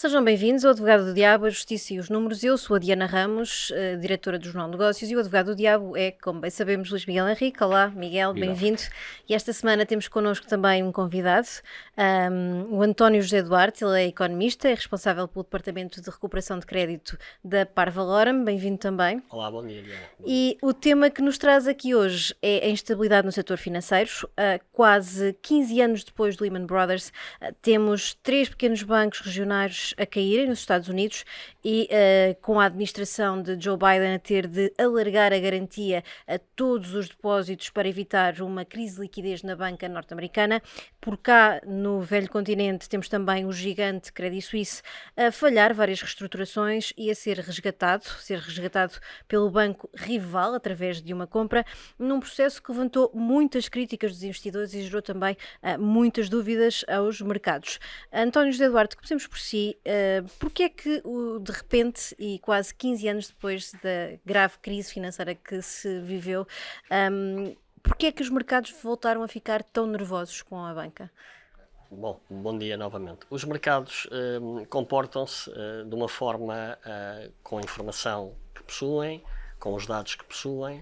Sejam bem-vindos ao Advogado do Diabo, a Justiça e os Números. Eu sou a Diana Ramos, diretora do Jornal Negócios, e o Advogado do Diabo é, como bem sabemos, Luís Miguel Henrique. Olá, Miguel, bem-vindo. E esta semana temos connosco também um convidado, o António José Duarte. Ele é economista, é responsável pelo Departamento de Recuperação de Crédito da Parvalorum. Bem-vindo também. Olá, bom dia, Diana. E o tema que nos traz aqui hoje é a instabilidade no setor financeiro. Quase 15 anos depois do Lehman Brothers, temos 3 pequenos bancos regionais a caírem nos Estados Unidos e com a administração de Joe Biden a ter de alargar a garantia a todos os depósitos para evitar uma crise de liquidez na banca norte-americana. Por cá, no velho continente, temos também o gigante Credit Suisse a falhar várias reestruturações e a ser resgatado pelo banco rival através de uma compra, num processo que levantou muitas críticas dos investidores e gerou também muitas dúvidas aos mercados. António José Duarte, comecemos por si. Porque é que, de repente, e quase 15 anos depois da grave crise financeira que se viveu, porque é que os mercados voltaram a ficar tão nervosos com a banca? Bom dia novamente. Os mercados comportam-se de uma forma com a informação que possuem, com os dados que possuem,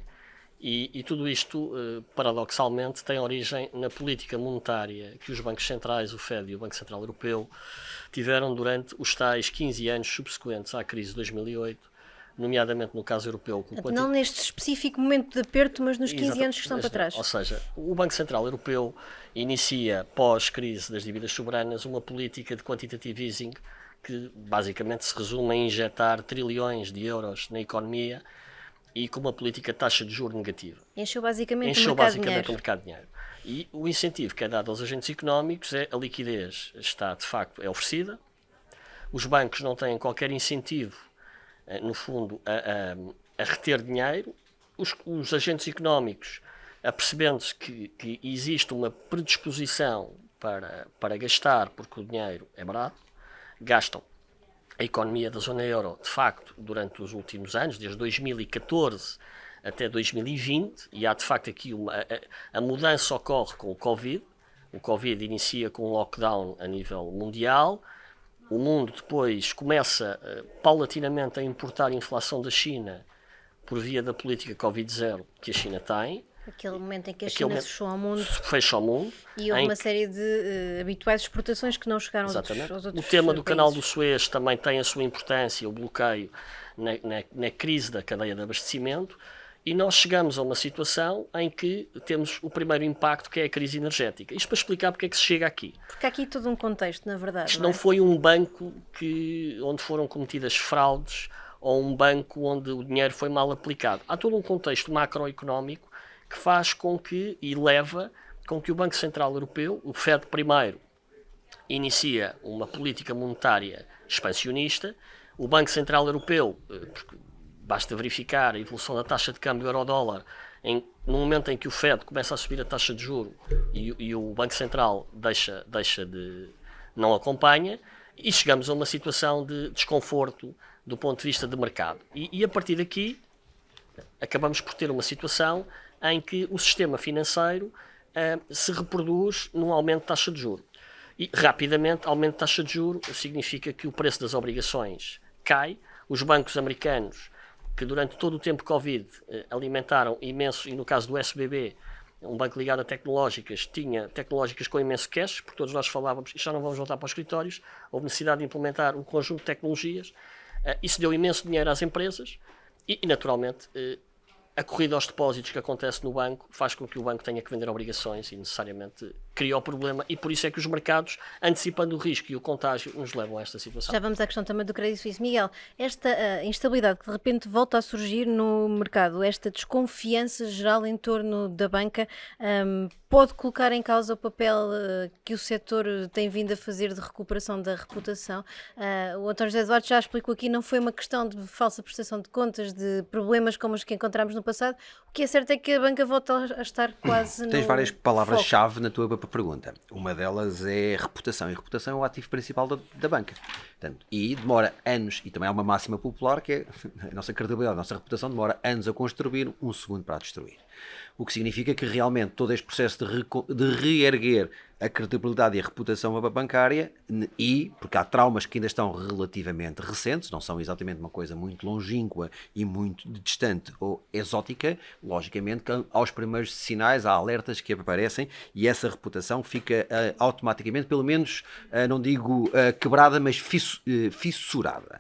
e tudo isto, paradoxalmente, tem origem na política monetária que os bancos centrais, o Fed e o Banco Central Europeu, tiveram durante os tais 15 anos subsequentes à crise de 2008, nomeadamente no caso europeu. Não neste específico momento de aperto, mas nos 15 anos que estão para trás. Ou seja, o Banco Central Europeu inicia, pós-crise das dívidas soberanas, uma política de quantitative easing que basicamente se resume em injetar trilhões de euros na economia e com uma política de taxa de juros negativa. Encheu basicamente o mercado de dinheiro. E o incentivo que é dado aos agentes económicos é a liquidez está, de facto, oferecida. Os bancos não têm qualquer incentivo, no fundo, a reter dinheiro. Os agentes económicos, apercebendo-se que existe uma predisposição para gastar, porque o dinheiro é barato, gastam. A economia da zona euro, de facto, durante os últimos anos, desde 2014 até 2020, e há de facto aqui a mudança ocorre com o Covid. O Covid inicia com um lockdown a nível mundial. O mundo depois começa paulatinamente a importar inflação da China por via da política Covid-0 que a China tem. Aquele momento em que a China fechou ao mundo. Fecha ao mundo. E houve uma série de habituais exportações que não chegaram aos outros O tema países. do canal do Suez também tem a sua importância, o bloqueio na crise da cadeia de abastecimento, e nós chegamos a uma situação em que temos o primeiro impacto, que é a crise energética. Isto para explicar porque é que se chega aqui. Porque há aqui todo um contexto, na verdade. Isto não foi um banco onde foram cometidas fraudes ou um banco onde o dinheiro foi mal aplicado. Há todo um contexto macroeconómico que faz com que, e leva com que o Banco Central Europeu, o Fed primeiro, inicia uma política monetária expansionista. O Banco Central Europeu, basta verificar a evolução da taxa de câmbio euro-dólar, no momento em que o Fed começa a subir a taxa de juros e o Banco Central não acompanha, e chegamos a uma situação de desconforto do ponto de vista de mercado. E a partir daqui, acabamos por ter uma situação em que o sistema financeiro se reproduz num aumento de taxa de juros. E, rapidamente, aumento de taxa de juros significa que o preço das obrigações cai. Os bancos americanos, que durante todo o tempo Covid alimentaram imenso, e no caso do SBB, um banco ligado a tecnológicas, tinha tecnológicas com imenso cash, porque todos nós falávamos, já não vamos voltar para os escritórios, houve necessidade de implementar um conjunto de tecnologias. Isso deu imenso dinheiro às empresas e naturalmente, a corrida aos depósitos que acontece no banco faz com que o banco tenha que vender obrigações e necessariamente cria o problema, e por isso é que os mercados, antecipando o risco e o contágio, nos levam a esta situação. Já vamos à questão também do Credit Suisse. Miguel, esta instabilidade que de repente volta a surgir no mercado, esta desconfiança geral em torno da banca, pode colocar em causa o papel que o setor tem vindo a fazer de recuperação da reputação? O António José Duarte já explicou aqui, não foi uma questão de falsa prestação de contas, de problemas como os que encontramos no passado. O que é certo é que a banca volta a estar quase Tens várias palavras-chave na tua pergunta. Uma delas é reputação, e reputação é o ativo principal da banca. Portanto, e demora anos, e também há uma máxima popular que é a nossa credibilidade, a nossa reputação demora anos a construir, um segundo para a destruir. O que significa que realmente todo este processo de reerguer a credibilidade e a reputação bancária, e porque há traumas que ainda estão relativamente recentes, não são exatamente uma coisa muito longínqua e muito distante ou exótica, logicamente que aos primeiros sinais há alertas que aparecem e essa reputação fica automaticamente, pelo menos, não digo quebrada, mas fissurada.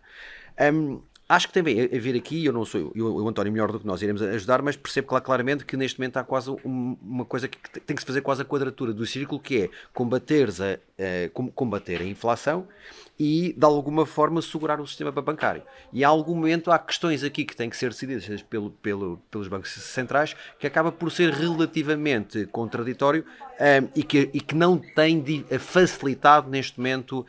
Acho que tem a ver aqui, eu não sou o António melhor do que nós iremos ajudar, mas percebo claramente que neste momento há quase uma coisa que tem que se fazer quase a quadratura do círculo, que é combater a inflação e de alguma forma segurar o sistema bancário. E a algum momento há questões aqui que têm que ser decididas pelos bancos centrais, que acaba por ser relativamente contraditório e que não tem facilitado neste momento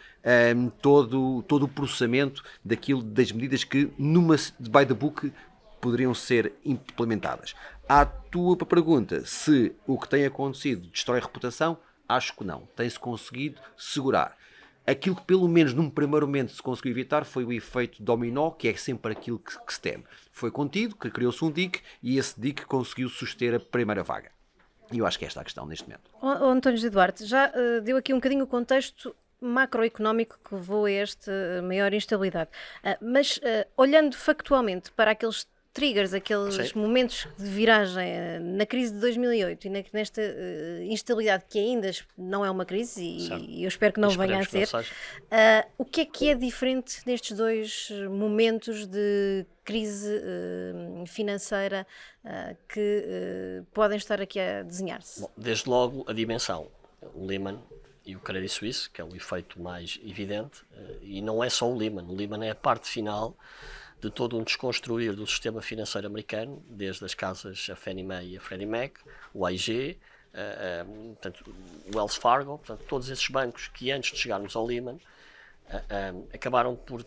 todo o processamento das medidas que numa by the book poderiam ser implementadas. À tua pergunta, se o que tem acontecido destrói reputação, acho que não. Tem-se conseguido segurar. Aquilo que pelo menos num primeiro momento se conseguiu evitar foi o efeito dominó, que é sempre aquilo que se teme. Foi contido, que criou-se um dique e esse dique conseguiu suster a primeira vaga. E eu acho que esta é a questão neste momento. António José Duarte, já deu aqui um bocadinho o contexto macroeconómico que levou a esta maior instabilidade. Mas olhando factualmente para aqueles triggers, aqueles momentos de viragem na crise de 2008 e nesta instabilidade que ainda não é uma crise e eu espero que não venha a ser, o que é diferente nestes dois momentos de crise financeira que podem estar aqui a desenhar-se? Bom, desde logo a dimensão. O Lehman e o Credit Suisse, que é o efeito mais evidente, e não é só o Lehman é a parte final de todo um desconstruir do sistema financeiro americano, desde as casas a Fannie Mae e a Freddie Mac, o AIG, portanto, o Wells Fargo, portanto, todos esses bancos que antes de chegarmos ao Lehman acabaram por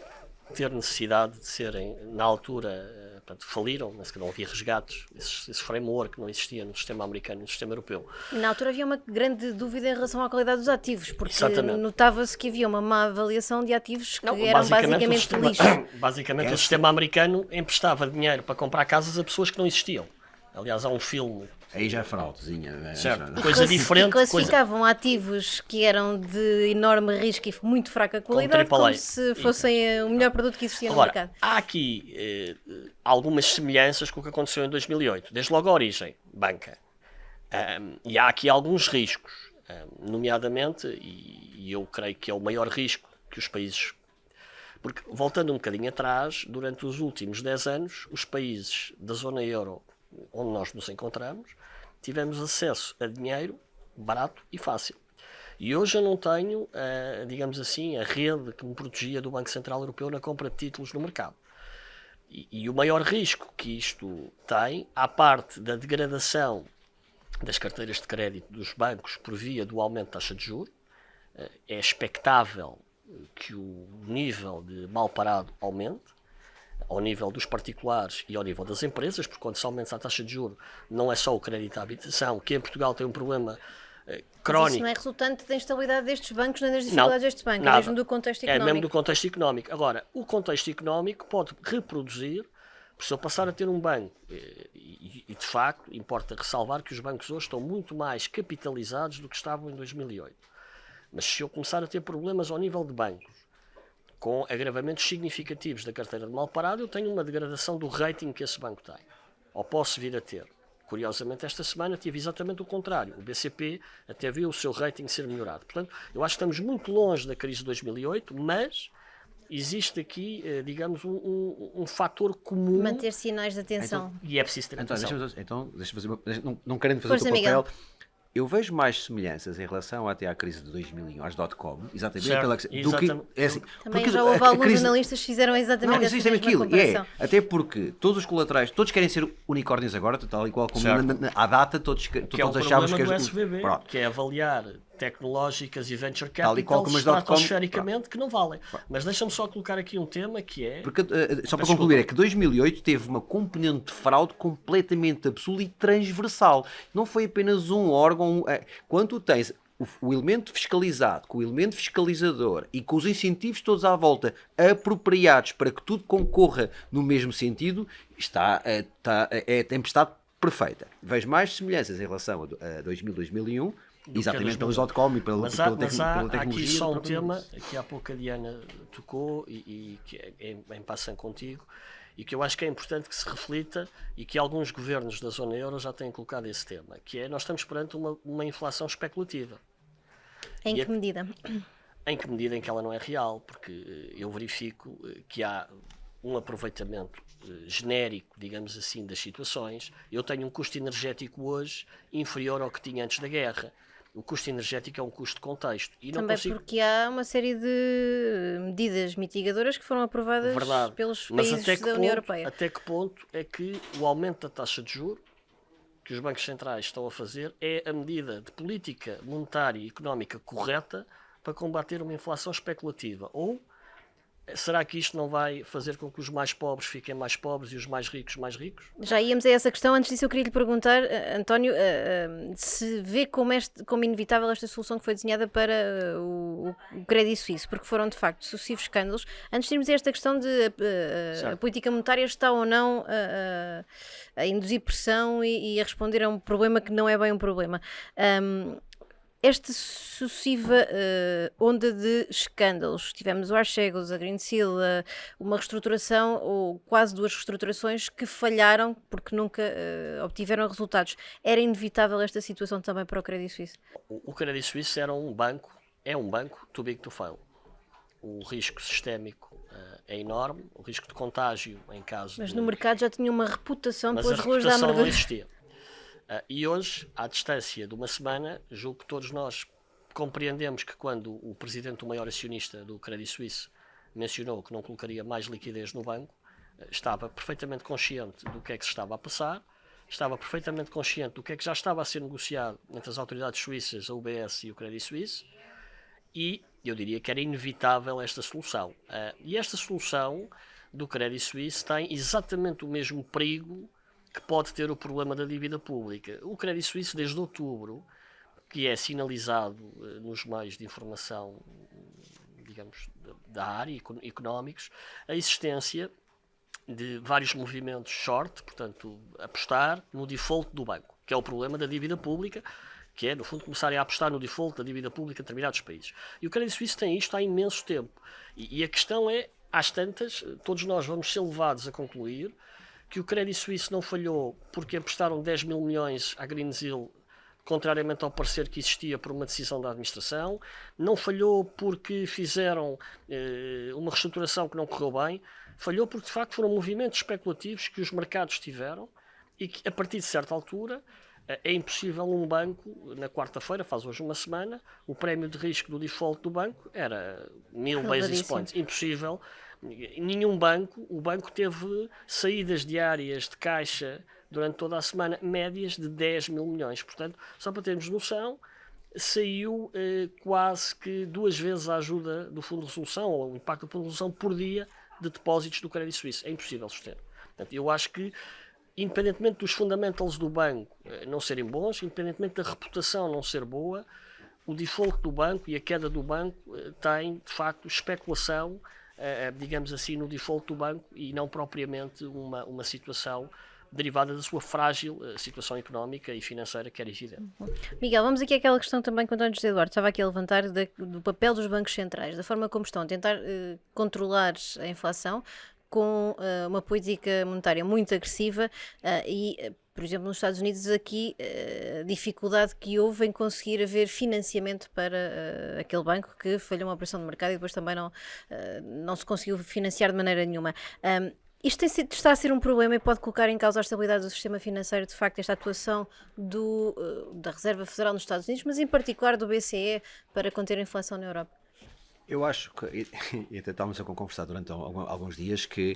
ter necessidade de serem, na altura, portanto, faliram, mas que não havia resgates, esse framework não existia no sistema americano, no sistema europeu. E na altura havia uma grande dúvida em relação à qualidade dos ativos, porque Exatamente. Notava-se que havia uma má avaliação de ativos que eram basicamente lixo. Basicamente o sistema americano emprestava dinheiro para comprar casas a pessoas que não existiam. Aliás, há um filme... Aí já é fraudezinha. Certo. Coisa diferente. E classificavam ativos que eram de enorme risco e muito fraca qualidade como se fossem o melhor produto que existia no mercado. Há aqui algumas semelhanças com o que aconteceu em 2008. Desde logo a origem, banca. E há aqui alguns riscos, nomeadamente, e eu creio que é o maior risco que os países... Porque, voltando um bocadinho atrás, durante os últimos 10 anos, os países da zona euro onde nós nos encontramos, tivemos acesso a dinheiro barato e fácil. E hoje eu não tenho, digamos assim, a rede que me protegia do Banco Central Europeu na compra de títulos no mercado. E o maior risco que isto tem, à parte da degradação das carteiras de crédito dos bancos por via do aumento da taxa de juros, é expectável que o nível de mal parado aumente, ao nível dos particulares e ao nível das empresas, porque quando se aumenta a taxa de juros não é só o crédito à habitação, que em Portugal tem um problema crónico. Mas isso não é resultante da instabilidade destes bancos nem das dificuldades destes bancos, é mesmo do contexto económico. É mesmo do contexto económico. Agora, o contexto económico pode reproduzir, se eu passar a ter um banco, e de facto importa ressalvar que os bancos hoje estão muito mais capitalizados do que estavam em 2008. Mas se eu começar a ter problemas ao nível de bancos, com agravamentos significativos da carteira de mal parado, eu tenho uma degradação do rating que esse banco tem. Ou posso vir a ter. Curiosamente, esta semana tive exatamente o contrário. O BCP até viu o seu rating ser melhorado. Portanto, eu acho que estamos muito longe da crise de 2008, mas existe aqui, digamos, um fator comum. Manter sinais de atenção. E é preciso ter atenção. Então, deixa-me fazer não querendo fazer o teu papel... Miguel. Eu vejo mais semelhanças em relação até à crise de 2001, às .com, exatamente pela do que é assim, também já houve alguns analistas que fizeram exatamente essa mesma comparação. Até porque todos os colaterais, todos querem ser unicórnios agora, tal e qual como à data, todos achávamos que é o problema do SVB, que é avaliar tecnológicas e venture capital estratosfericamente que não valem. Mas deixa-me só colocar aqui um tema que é... Porque, só para concluir, é que 2008 teve uma componente de fraude completamente absoluta e transversal. Não foi apenas um órgão. Quando tu tens o elemento fiscalizado, com o elemento fiscalizador e com os incentivos todos à volta apropriados para que tudo concorra no mesmo sentido, é tempestade perfeita. Vejo mais semelhanças em relação a 2000, 2001, exatamente pelos dot-com e pela tecnologia. Há aqui só um tema que há pouco a Diana tocou e que é em passando contigo, e que eu acho que é importante que se reflita e que alguns governos da zona euro já têm colocado esse tema, que é: nós estamos perante uma inflação especulativa. Em que medida? Em que medida em que ela não é real, porque eu verifico que há um aproveitamento genérico, digamos assim, das situações. Eu tenho um custo energético hoje inferior ao que tinha antes da guerra. O custo energético é um custo de contexto. E não Também consigo... porque há uma série de medidas mitigadoras que foram aprovadas pelos países da União Europeia. Até que ponto é que o aumento da taxa de juros que os bancos centrais estão a fazer é a medida de política monetária e económica correta para combater uma inflação especulativa? Ou será que isto não vai fazer com que os mais pobres fiquem mais pobres e os mais ricos mais ricos? Já íamos a essa questão. Antes disso, eu queria lhe perguntar, António, se vê como inevitável esta solução que foi desenhada para o Credit Suisse, porque foram de facto sucessivos escândalos. Antes de irmos a esta questão de a política monetária está ou não a induzir pressão e a responder a um problema que não é bem um problema. Esta sucessiva onda de escândalos, tivemos o Archegos, a Greensill, uma reestruturação, ou quase duas reestruturações que falharam porque nunca obtiveram resultados. Era inevitável esta situação também para o Credit Suisse? O Credit Suisse é um banco too big to fail. O risco sistémico é enorme, o risco de contágio em caso Mas no mercado já tinha uma reputação pelas ruas da amargura. não existia. E hoje, à distância de uma semana, julgo que todos nós compreendemos que quando o presidente, o maior acionista do Credit Suisse, mencionou que não colocaria mais liquidez no banco, estava perfeitamente consciente do que é que se estava a passar, estava perfeitamente consciente do que é que já estava a ser negociado entre as autoridades suíças, a UBS e o Credit Suisse, e eu diria que era inevitável esta solução. E esta solução do Credit Suisse tem exatamente o mesmo perigo que pode ter o problema da dívida pública. O Credit Suisse, desde outubro, que é sinalizado nos meios de informação, digamos, da área, económicos, a existência de vários movimentos short, portanto, apostar no default do banco, que é o problema da dívida pública, que é, no fundo, começarem a apostar no default da dívida pública em determinados países. E o Credit Suisse tem isto há imenso tempo. E a questão é, às tantas, todos nós vamos ser levados a concluir que o Credit Suisse não falhou porque emprestaram 10 mil milhões à Greensill, contrariamente ao parecer que existia por uma decisão da administração, não falhou porque fizeram uma reestruturação que não correu bem, falhou porque de facto foram movimentos especulativos que os mercados tiveram e que a partir de certa altura é impossível um banco, na quarta-feira, faz hoje uma semana, o prémio de risco do default do banco era 1000 basis points, impossível. Nenhum banco, o banco teve saídas diárias de caixa durante toda a semana, médias de 10 mil milhões. Portanto, só para termos noção, saiu quase que 2 vezes a ajuda do Fundo de Resolução, ou o impacto do Fundo de Resolução por dia de depósitos do Credit Suisse. É impossível suster. Portanto, eu acho que, independentemente dos fundamentals do banco não serem bons, independentemente da reputação não ser boa, o default do banco e a queda do banco tem, de facto, especulação, digamos assim, no default do banco e não propriamente uma situação derivada da sua frágil situação económica e financeira, que era evidente. Miguel, vamos aqui àquela questão também que o António José Eduardo estava aqui a levantar do papel dos bancos centrais, da forma como estão a tentar controlar a inflação com uma política monetária muito agressiva e, por exemplo, nos Estados Unidos, aqui a dificuldade que houve em conseguir haver financiamento para aquele banco que falhou uma operação de mercado e depois também não se conseguiu financiar de maneira nenhuma. Isto está a ser um problema e pode colocar em causa a estabilidade do sistema financeiro, de facto, esta atuação da Reserva Federal nos Estados Unidos, mas em particular do BCE para conter a inflação na Europa? Eu acho que, e até estávamos a conversar durante alguns dias, que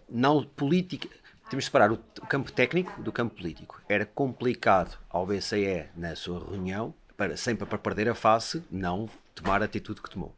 não política. Temos de separar o campo técnico do campo político. Era complicado ao BCE, na sua reunião, sempre para perder a face, não tomar a atitude que tomou.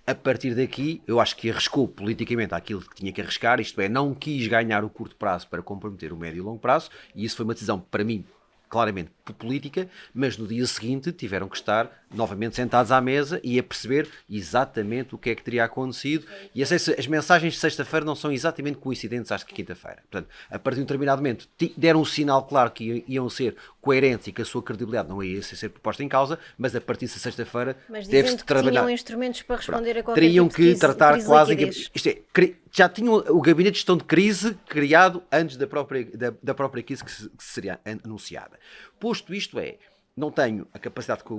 A partir daqui, eu acho que arriscou politicamente aquilo que tinha que arriscar, isto é, não quis ganhar o curto prazo para comprometer o médio e longo prazo, e isso foi uma decisão, para mim, claramente política, mas no dia seguinte tiveram que estar novamente sentados à mesa e a perceber exatamente o que é que teria acontecido. E as mensagens de sexta-feira não são exatamente coincidentes às de quinta-feira. Portanto, a partir de um determinado momento, deram um sinal claro que iam ser coerentes e que a sua credibilidade não ia ser posta em causa, mas a partir de sexta-feira teve-se de trabalhar. Tinham instrumentos para responder a qualquer Teriam tipo de que tratar crise quase... liquidez. Já tinham o gabinete de gestão de crise criado antes da própria crise que seria anunciada. Posto isto não tenho a capacidade que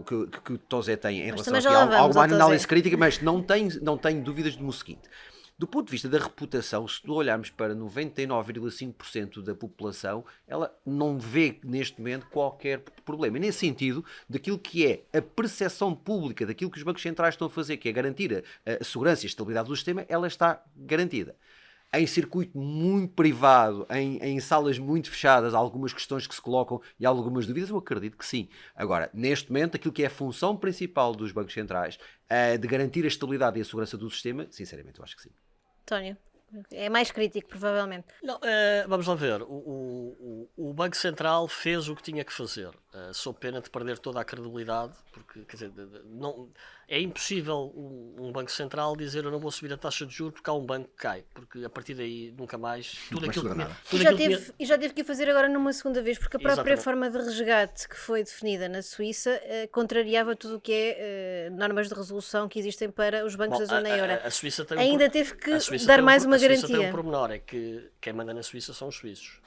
o Tosé tem em relação a alguma análise crítica, mas não tenho dúvidas do seguinte. Do ponto de vista da reputação, se olharmos para 99,5% da população, ela não vê neste momento qualquer problema. E nesse sentido, daquilo que é a percepção pública, daquilo que os bancos centrais estão a fazer, que é garantir a segurança e a estabilidade do sistema, ela está garantida. Em circuito muito privado, em salas muito fechadas, há algumas questões que se colocam e há algumas dúvidas, eu acredito que sim. Agora, neste momento, aquilo que é a função principal dos bancos centrais, de garantir a estabilidade e a segurança do sistema, sinceramente, eu acho que sim. António, é mais crítico, provavelmente. Não, vamos lá ver. O Banco Central fez o que tinha que fazer. Sob pena de perder toda a credibilidade, porque, quer dizer, não, é impossível um Banco Central dizer eu não vou subir a taxa de juros porque há um banco que cai, porque a partir daí nunca mais tudo aquilo que E já teve que o fazer agora numa segunda vez, porque a própria Exatamente. forma de resgate que foi definida na Suíça contrariava tudo o que é normas de resolução que existem para os bancos da zona euro. A Suíça tem Ainda teve que Suíça dar tem mais uma A Suíça tem garantia. pormenor, é que quem manda na Suíça são os suíços.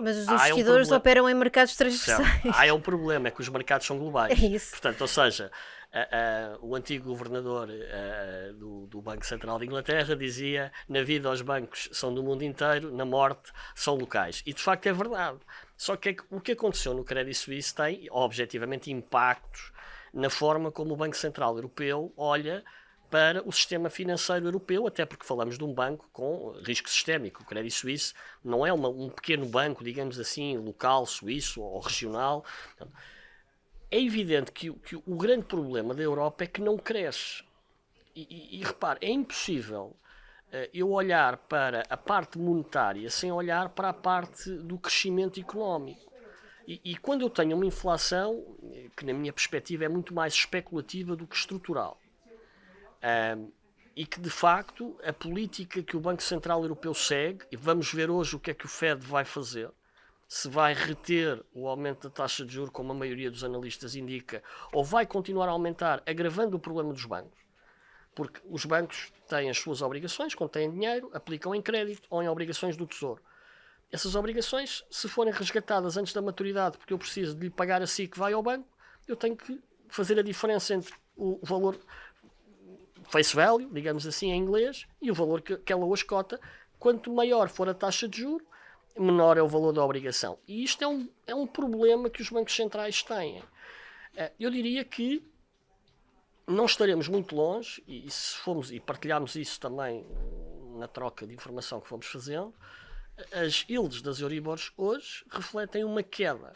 Mas os Há investidores problema. operam em mercados transversais. Há um problema, é que os mercados são globais. É isso. Portanto, ou seja, o antigo governador do Banco Central de Inglaterra dizia: na vida os bancos são do mundo inteiro, na morte são locais. E de facto é verdade. Só que o que aconteceu no Credit Suisse tem, objetivamente, impactos na forma como o Banco Central Europeu olha para o sistema financeiro europeu, até porque falamos de um banco com risco sistémico. O Credit Suisse não é um pequeno banco, digamos assim, local, suíço ou regional. É evidente que o grande problema da Europa é que não cresce. E repare, é impossível eu olhar para a parte monetária sem olhar para a parte do crescimento económico. E quando eu tenho uma inflação, que na minha perspectiva é muito mais especulativa do que estrutural, e que de facto a política que o Banco Central Europeu segue, e vamos ver hoje o que é que o Fed vai fazer, se vai reter o aumento da taxa de juros, como a maioria dos analistas indica, ou vai continuar a aumentar, agravando o problema dos bancos, porque os bancos têm as suas obrigações, quando têm dinheiro, aplicam em crédito ou em obrigações do Tesouro. Essas obrigações, se forem resgatadas antes da maturidade, porque eu preciso de lhe pagar a si que vai ao banco, eu tenho que fazer a diferença entre o valor face value, digamos assim em inglês, e o valor que ela hoje cota. Quanto maior for a taxa de juros, menor é o valor da obrigação. E isto é um problema que os bancos centrais têm. Eu diria que não estaremos muito longe, e partilhamos isso também na troca de informação que fomos fazendo. As yields das Euribors hoje refletem uma queda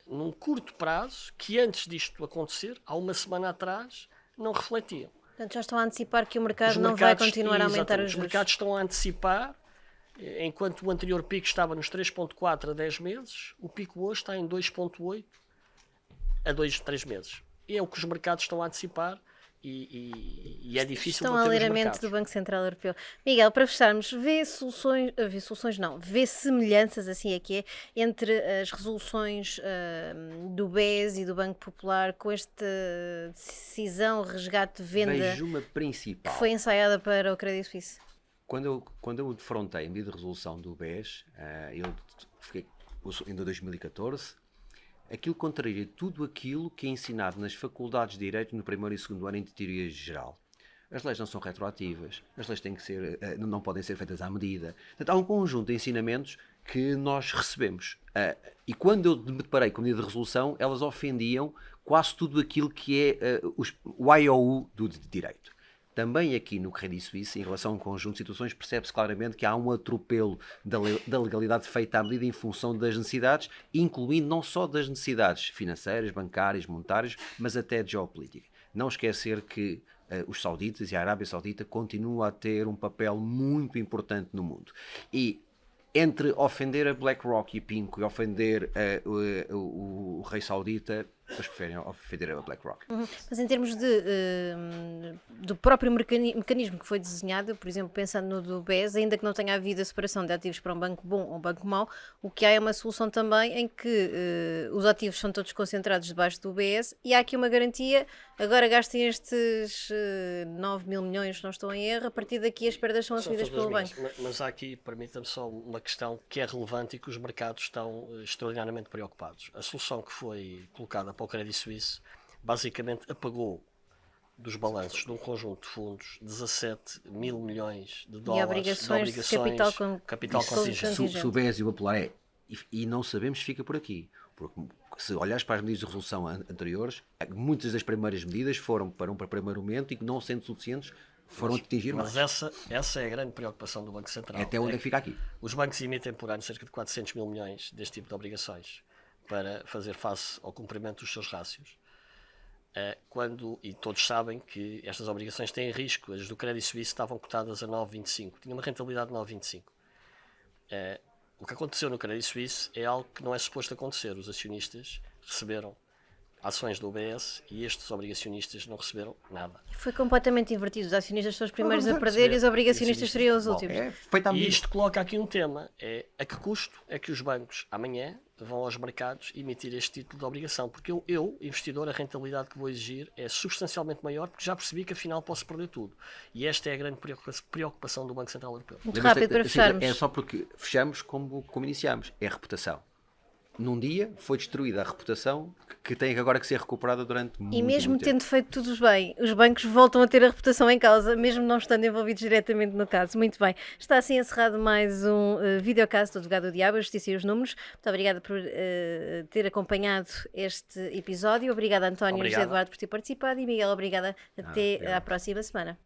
num curto prazo que antes disto acontecer, há uma semana atrás, não refletiam. Portanto, já estão a antecipar que o mercado não vai continuar a aumentar os juros. Os mercados estão a antecipar, enquanto o anterior pico estava nos 3,4 a 10 meses, o pico hoje está em 2,8 a 3 meses. E é o que os mercados estão a antecipar e é difícil estão bater a ler os a mente mercados. do Banco Central Europeu. Miguel, para fecharmos, vê semelhanças, assim é que é, entre as resoluções do BES e do Banco Popular com esta decisão, resgate, venda Vejo uma principal. que foi ensaiada para o Credit Suisse? Quando eu defrontei a medida de resolução do BES, eu fiquei em 2014, aquilo contraria tudo aquilo que é ensinado nas faculdades de Direito no primeiro e segundo ano em teoria geral. As leis não são retroativas, as leis têm que ser, não podem ser feitas à medida. Portanto, há um conjunto de ensinamentos que nós recebemos. E quando eu me deparei com a medida de resolução, elas ofendiam quase tudo aquilo que é o IOU do direito. Também aqui no Credit Suisse, em relação a um conjunto de situações, percebe-se claramente que há um atropelo da legalidade feita à medida em função das necessidades, incluindo não só das necessidades financeiras, bancárias, monetárias, mas até de geopolítica. Não esquecer que os sauditas e a Arábia Saudita continuam a ter um papel muito importante no mundo. E entre ofender a BlackRock e Pinco e ofender o rei saudita, mas preferem ofender a BlackRock. Mas em termos do próprio mecanismo que foi desenhado, por exemplo, pensando no do BES, ainda que não tenha havido a separação de ativos para um banco bom ou um banco mau, o que há é uma solução também em que os ativos são todos concentrados debaixo do BES e há aqui uma garantia, agora gastem estes 9 mil milhões, se não estou em erro, a partir daqui as perdas são assumidas pelo banco. Mas há aqui, permita-me só uma questão que é relevante e que os mercados estão extraordinariamente preocupados. A solução que foi colocada para o Credit Suisse basicamente apagou dos balanços de um conjunto de fundos 17 mil milhões de dólares de obrigações de capital contingente. Se o BES e o Popular e não sabemos se fica por aqui, porque se olhares para as medidas de resolução anteriores, muitas das primeiras medidas foram para um primeiro momento e que, não sendo suficientes, foram atingir mais. Mas essa é a grande preocupação do Banco Central. Até onde é que fica aqui? Os bancos emitem por ano cerca de 400 mil milhões deste tipo de obrigações para fazer face ao cumprimento dos seus rácios. E todos sabem que estas obrigações têm risco. As do Credit Suisse estavam cotadas a 9,25. Tinha uma rentabilidade de 9,25. O que aconteceu no Credit Suisse é algo que não é suposto acontecer. Os acionistas receberam ações do UBS e estes obrigacionistas não receberam nada. Foi completamente invertido. Os acionistas são os primeiros a perder e os obrigacionistas seriam os últimos. E isto coloca aqui um tema. A que custo é que os bancos amanhã vão aos mercados emitir este título de obrigação? Porque eu, investidor, a rentabilidade que vou exigir é substancialmente maior porque já percebi que afinal posso perder tudo. E esta é a grande preocupação do Banco Central Europeu. Muito rápido para fecharmos. É só porque fechamos como iniciamos. É a reputação. Num dia foi destruída a reputação que tem agora que ser recuperada durante muito tempo. E mesmo tendo feito tudo bem, os bancos voltam a ter a reputação em causa, mesmo não estando envolvidos diretamente no caso. Muito bem. Está assim encerrado mais um videocast do Advogado do Diabo, a Justiça e os Números. Muito obrigada por ter acompanhado este episódio. Obrigada, António e José Eduardo, por ter participado. E Miguel, obrigada. Até à próxima semana.